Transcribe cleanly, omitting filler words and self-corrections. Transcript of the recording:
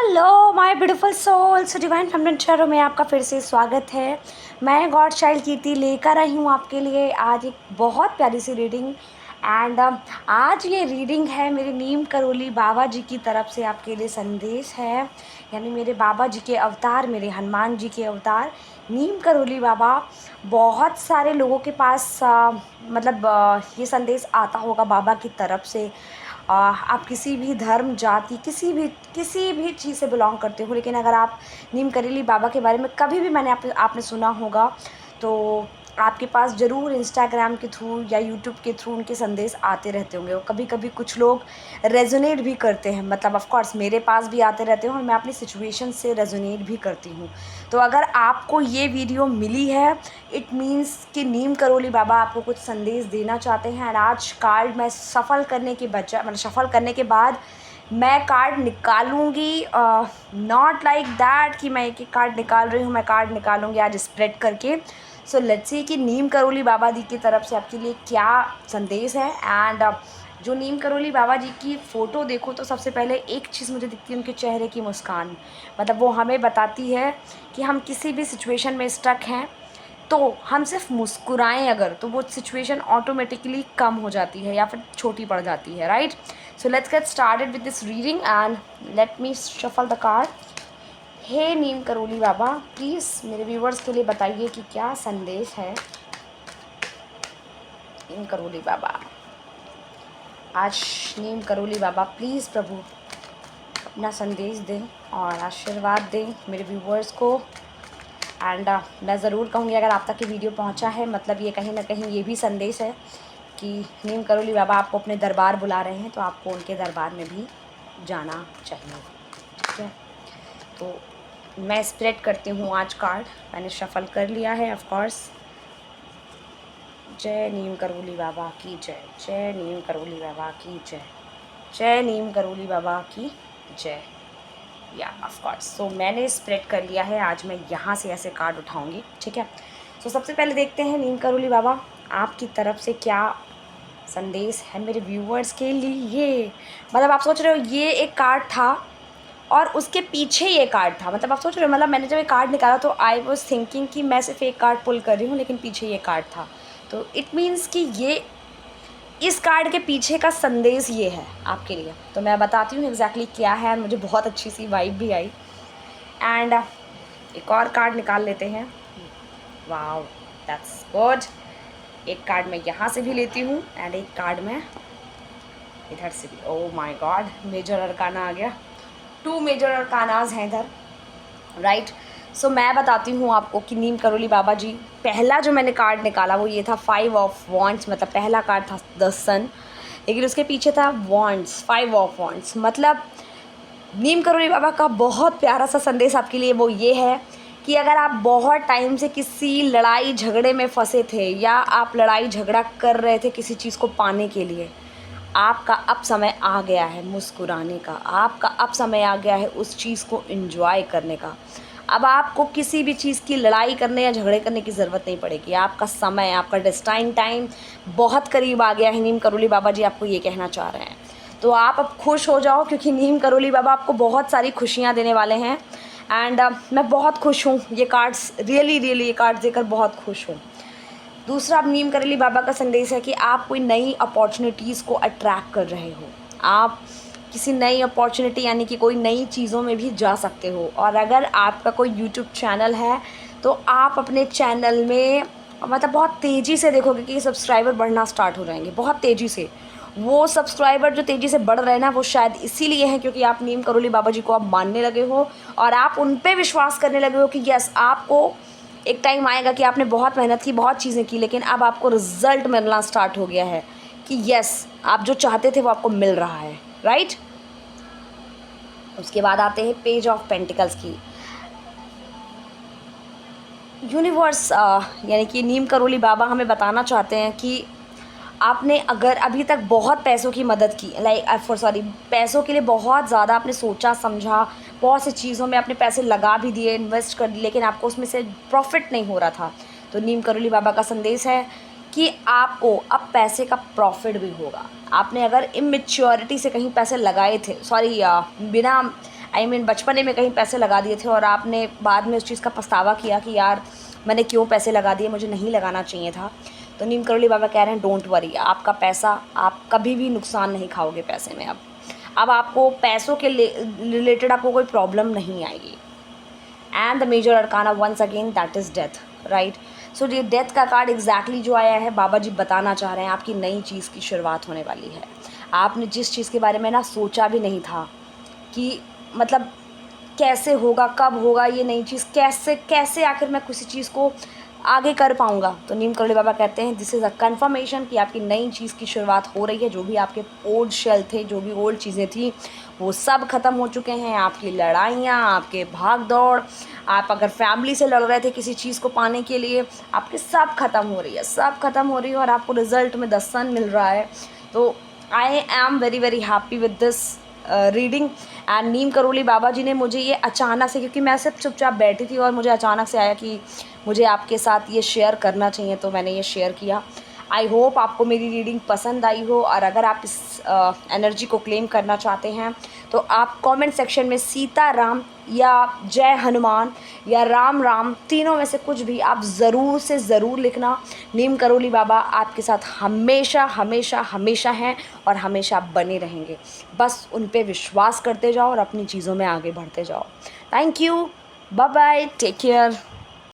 Hello my beautiful souls, divine feminine channel में आपका फिर से स्वागत है। मैं गॉड चाइल्ड कीर्ति लेकर आई हूँ आपके लिए आज एक बहुत प्यारी सी रीडिंग। एंड आज ये रीडिंग है मेरे नीम करोली बाबा जी की तरफ से आपके लिए संदेश है। यानी मेरे बाबा जी के अवतार, मेरे हनुमान जी के अवतार नीम करोली बाबा। बहुत सारे लोगों के पास ये संदेश आता होगा बाबा की तरफ से। आप किसी भी धर्म, जाति, किसी भी चीज़ से बिलोंग करते हो, लेकिन अगर आप नीम करोली बाबा के बारे में कभी भी आपने सुना होगा तो आपके पास ज़रूर इंस्टाग्राम के थ्रू या यूट्यूब के थ्रू उनके संदेश आते रहते होंगे। और कभी कभी कुछ लोग रेजोनेट भी करते हैं, मतलब ऑफ कोर्स मेरे पास भी आते रहते हैं और मैं अपनी सिचुएशन से रेजोनेट भी करती हूँ। तो अगर आपको ये वीडियो मिली है, इट मीन्स कि नीम करोली बाबा आपको कुछ संदेश देना चाहते हैं। और आज कार्ड मैं सफ़ल करने के बाद मैं कार्ड निकालूंगी। नॉट लाइक दैट कि मैं एक एक कार्ड निकाल रही हूँ, मैं कार्ड निकालूंगी आज स्प्रेड करके। सो लेट्स सी कि नीम करोली बाबा जी की तरफ से आपके लिए क्या संदेश है। एंड जो नीम करोली बाबा जी की फ़ोटो देखो तो सबसे पहले एक चीज़ मुझे दिखती है, उनके चेहरे की मुस्कान। मतलब वो हमें बताती है कि हम किसी भी सिचुएशन में स्टक हैं तो हम सिर्फ मुस्कुराएं अगर, तो वो सिचुएशन ऑटोमेटिकली कम हो जाती है या फिर छोटी पड़ जाती है, right. So let's get started with this reading and let me shuffle the card. Hey Neem Karoli Baba, please मेरे व्यूवर्स के लिए बताइए कि क्या संदेश है। नीम करोली बाबा, आज नीम करोली बाबा प्लीज़ प्रभु अपना संदेश दें और आशीर्वाद दें मेरे व्यूवर्स को। एंड मैं ज़रूर कहूँगी अगर आप तक ये वीडियो पहुँचा है, मतलब ये कहीं ना कहीं ये भी संदेश है कि नीम करोली बाबा आपको अपने दरबार बुला रहे हैं, तो आपको उनके दरबार में भी जाना चाहिए, ठीक है। तो मैं स्प्रेड करती हूँ आज कार्ड, मैंने शफल कर लिया है ऑफ कोर्स। जय नीम करोली बाबा की जय, जय नीम करोली बाबा की जय, जय नीम करोली बाबा की जय। या ऑफ कोर्स, सो मैंने स्प्रेड कर लिया है। आज मैं यहाँ से ऐसे कार्ड उठाऊंगी, ठीक है। सो सबसे पहले देखते हैं नीम करोली बाबा आपकी तरफ से क्या संदेश है मेरे व्यूवर्स के लिए। मतलब आप सोच रहे हो ये एक कार्ड था और उसके पीछे ये कार्ड था, मतलब आप सोच रहे हो, मतलब मैंने जब ये कार्ड निकाला तो आई वॉज थिंकिंग कि मैं सिर्फ एक कार्ड पुल कर रही हूँ, लेकिन पीछे ये कार्ड था। तो इट मीन्स कि ये इस कार्ड के पीछे का संदेश ये है आपके लिए। तो मैं बताती हूँ एग्जैक्टली क्या है। मुझे बहुत अच्छी सी वाइब भी आई। एंड एक और कार्ड निकाल लेते हैं। Wow, that's good. एक कार्ड मैं यहाँ से भी लेती हूँ एंड एक कार्ड मैं इधर से भी। Oh my god, major arcana आ गया। 2 मेजर अरकानाज हैं इधर, राइट। सो मैं बताती हूँ आपको कि नीम करोली बाबा जी, पहला जो मैंने कार्ड निकाला वो ये था 5 ऑफ वॉन्ड्स, मतलब पहला कार्ड था द सन, लेकिन उसके पीछे था वॉन्ड्स, 5 ऑफ वॉन्ड्स। मतलब नीम करोली बाबा का बहुत प्यारा सा संदेश आपके लिए वो ये है कि अगर आप बहुत टाइम से किसी लड़ाई झगड़े में फंसे थे या आप लड़ाई झगड़ा कर रहे थे किसी चीज़ को पाने के लिए, आपका अब समय आ गया है मुस्कुराने का, आपका अब समय आ गया है उस चीज़ को एंजॉय करने का। अब आपको किसी भी चीज़ की लड़ाई करने या झगड़े करने की ज़रूरत नहीं पड़ेगी। आपका समय, आपका डेस्टाइन टाइम बहुत करीब आ गया है। नीम करोली बाबा जी आपको ये कहना चाह रहे हैं। तो आप अब खुश हो जाओ, क्योंकि नीम करोली बाबा आपको बहुत सारी खुशियाँ देने वाले हैं। एंड मैं बहुत खुश हूँ, ये कार्ड्स रियली ये कार्ड्स देकर बहुत खुश हूँ। दूसरा, अब नीम करोली बाबा का संदेश है कि आप कोई नई अपॉर्चुनिटीज़ को अट्रैक्ट कर रहे हो। आप किसी नई अपॉर्चुनिटी यानी कि कोई नई चीज़ों में भी जा सकते हो। और अगर आपका कोई यूट्यूब चैनल है तो आप अपने चैनल में मतलब बहुत तेज़ी से देखोगे कि सब्सक्राइबर बढ़ना स्टार्ट हो जाएंगे, बहुत तेज़ी से। वो सब्सक्राइबर जो तेज़ी से बढ़ रहे हैं ना, वो शायद इसीलिए हैं क्योंकि आप नीम करोली बाबा जी को आप मानने लगे हो और आप उन पे विश्वास करने लगे हो कि यस, आपको एक टाइम आएगा कि आपने बहुत मेहनत की, बहुत चीज़ें की, लेकिन अब आपको रिजल्ट मिलना स्टार्ट हो गया है कि यस, आप जो चाहते थे वो आपको मिल रहा है, राइट। उसके बाद आते हैं पेज ऑफ पेंटिकल्स की। यूनिवर्स यानी कि नीम करोली बाबा हमें बताना चाहते हैं कि आपने अगर अभी तक बहुत पैसों की मदद की, पैसों के लिए बहुत ज़्यादा आपने सोचा समझा, बहुत सी चीज़ों में आपने पैसे लगा भी दिए, इन्वेस्ट कर दिए, लेकिन आपको उसमें से प्रॉफिट नहीं हो रहा था, तो नीम करोली बाबा का संदेश है कि आपको अब पैसे का प्रॉफिट भी होगा। आपने अगर इमेच्योरिटी से कहीं पैसे लगाए थे, बिना बचपने में कहीं पैसे लगा दिए थे और आपने बाद में उस चीज़ का पछतावा किया कि यार मैंने क्यों पैसे लगा दिए, मुझे नहीं लगाना चाहिए था। तो नीम करोली बाबा कह रहे हैं डोंट वरी, आपका पैसा आप कभी भी नुकसान नहीं खाओगे पैसे में। अब आपको पैसों के रिलेटेड आपको कोई प्रॉब्लम नहीं आएगी। And the major arcana once again that is death, right. So ये डेथ का कार्ड एग्जैक्टली जो आया है, बाबा जी बताना चाह रहे हैं आपकी नई चीज़ की शुरुआत होने वाली है। आपने जिस चीज़ के बारे में ना सोचा भी नहीं था कि मतलब कैसे होगा, कब होगा ये नई चीज़, कैसे कैसे आखिर मैं किसी चीज़ को आगे कर पाऊँगा, तो नीम करोली बाबा कहते हैं दिस इज़ अ कन्फर्मेशन कि आपकी नई चीज़ की शुरुआत हो रही है। जो भी आपके ओल्ड शेल थे, जो भी ओल्ड चीज़ें थी, वो सब ख़त्म हो चुके हैं। आपकी लड़ाइयाँ, आपके भाग दौड़, आप अगर फैमिली से लड़ रहे थे किसी चीज़ को पाने के लिए, आपके सब ख़त्म हो रही है, सब ख़त्म हो रही है और आपको रिज़ल्ट में द सन मिल रहा है। तो I am very very happy with this reading. And Neem Karoli Baba ji ने मुझे ये अचानक से, क्योंकि मैं सिर्फ चुपचाप बैठी थी और मुझे अचानक से आया कि मुझे आपके साथ ये शेयर करना चाहिए, तो मैंने ये शेयर किया। आई होप आपको मेरी रीडिंग पसंद आई हो, और अगर आप इस एनर्जी को क्लेम करना चाहते हैं तो आप कमेंट सेक्शन में सीता राम या जय हनुमान या राम राम, तीनों में से कुछ भी आप ज़रूर से ज़रूर लिखना। नीम करोली बाबा आपके साथ हमेशा हमेशा हमेशा हैं और हमेशा बने रहेंगे। बस उन पे विश्वास करते जाओ और अपनी चीज़ों में आगे बढ़ते जाओ। Thank you, bye bye, take care.